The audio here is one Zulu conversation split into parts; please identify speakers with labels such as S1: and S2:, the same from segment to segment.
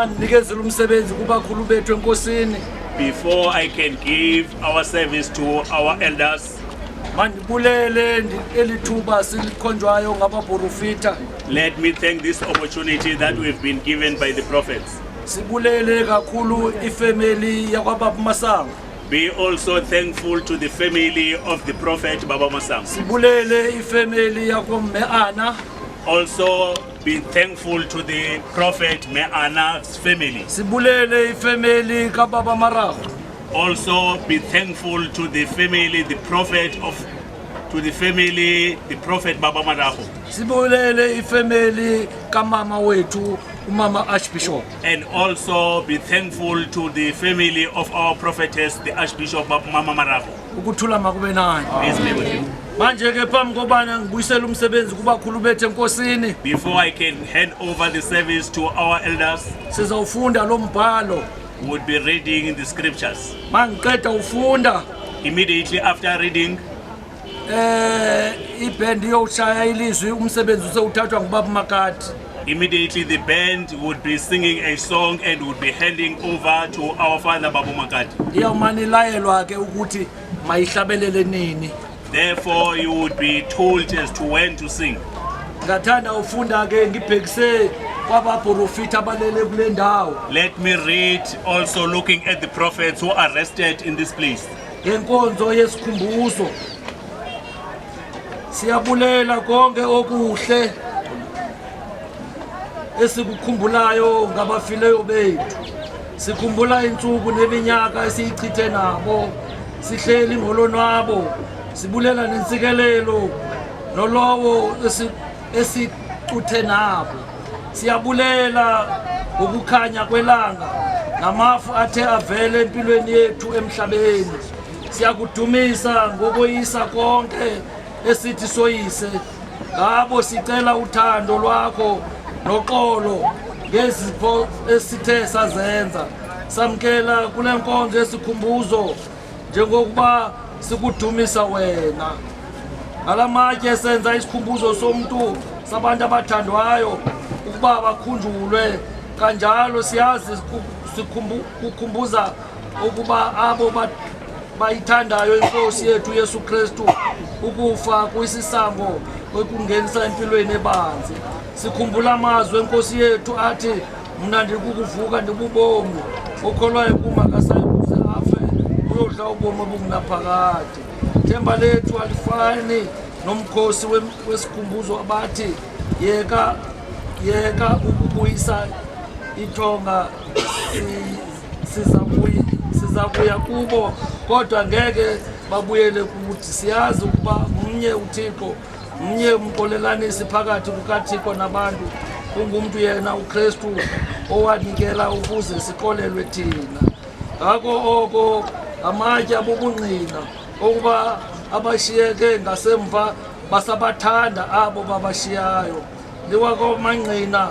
S1: mandinikeze umsebenzi kubakhulu bethu enkosini.
S2: Before I can give our service to our elders,
S1: Mandibulele elithuba silikhonjwayo ngabaprofita.
S2: let me thank this opportunity that we've been given by the prophets.
S1: Sibulele kakhulu ifamily yakwababa Masango.
S2: Be also thankful to the family of the prophet Baba Masango.
S1: Sibulele ifamily yakomme Ana.
S2: Also be thankful to the prophet Meana's family.
S1: Sibulele ifamily kababa Marago.
S2: Also be thankful to the family, the prophet Baba Marago.
S1: Sibulele ifamily kamama wethu umama Archbishop.
S2: And also be thankful to the family of our prophetess, the Archbishop Mama Marago.
S1: Ukuthula makube nani.
S2: Peace be with you.
S1: Manje ke phambi kobana ngibuyisela umsebenzi kubakhulu bethu enkosini,
S2: Before I can hand over the service to our elders,
S1: sizawufunda lo mbhalo.
S2: we would be reading the scriptures.
S1: Mangiqeda ufunda
S2: Immediately after reading,
S1: iband yoshaya ilizwi umsebenzi usewuthathwa ngubaba Makati.
S2: immediately the band would be singing a song and would be handing over to our father Babu Makati.
S1: Iyawumanilayelwa ke ukuthi mayihlabelele nini.
S2: Therefore, you would be told as to when to sing.
S1: Ngathanda ufunda ke ngibhekise kwabaprofita abalele kule ndawo.
S2: Let me read also looking at the prophets who are rested in this place.
S1: Ngenkonzo yesikhumbuzo. Siyabulela konke okuhle esikukhumbulayo ngabafileyo bethu. Sikhumbula insuku neminyaka esiyichithe nabo. Sihleli ngolonwabo. Sibulela nensikelelo nolowo esicuthe nabo. Siyabulela ukukhanya kwelanga namafu athe avele empilweni yethu emhlabeni. Siyakudumisa ngokoyisa konke esithi soyise. Ngabo sicela uthando lwakho noxolo ngezipho esithe sazenza. Samkela kule nkonzo esikhumbuzo njengokuba sikudumisa wena. Alamatye senza isikhumbuzo somuntu sabantu abathandwayo ukuba bakhunjulwe, kanjalo siyazi kukhumbuza ukuba abo bayithandayo inkosi yethu Yesu Kristu ukufa kuyisisango ekungenisa empilweni ebanzi. Sikhumbula amazwi enkosi yethu athi mna ndikukuvuka ndibubomi, okholwayo kumakasayibuze afe uyodla ubomi obungunaphakade. Themba lethu alifani nomkhosi wesikhumbuzo abathi yeka ukubuyisa ithonga, sizabuya kubo kodwa ngeke babuyele kuthi. Siyazi ukuba umnye uThixo, umnye umqolelanisi phakathi kukaThixo nabantu, kungumuntu yena uKristu owanikela ukuze siqolelwe thina. Ngakho oko amatye abobungqina ukuba abashiyeke ngasemva basabathanda abo babashiyayo. Liwako mangqina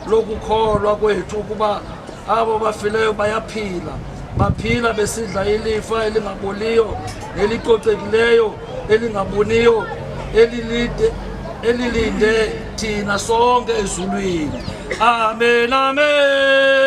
S1: lokukholwa kwethu ukuba abo bafileyo bayaphila, baphila besidla ilifa elingaboliyo nelicocekileyo elingaboniyo elilinde thina sonke ezulwini. Amen, amen.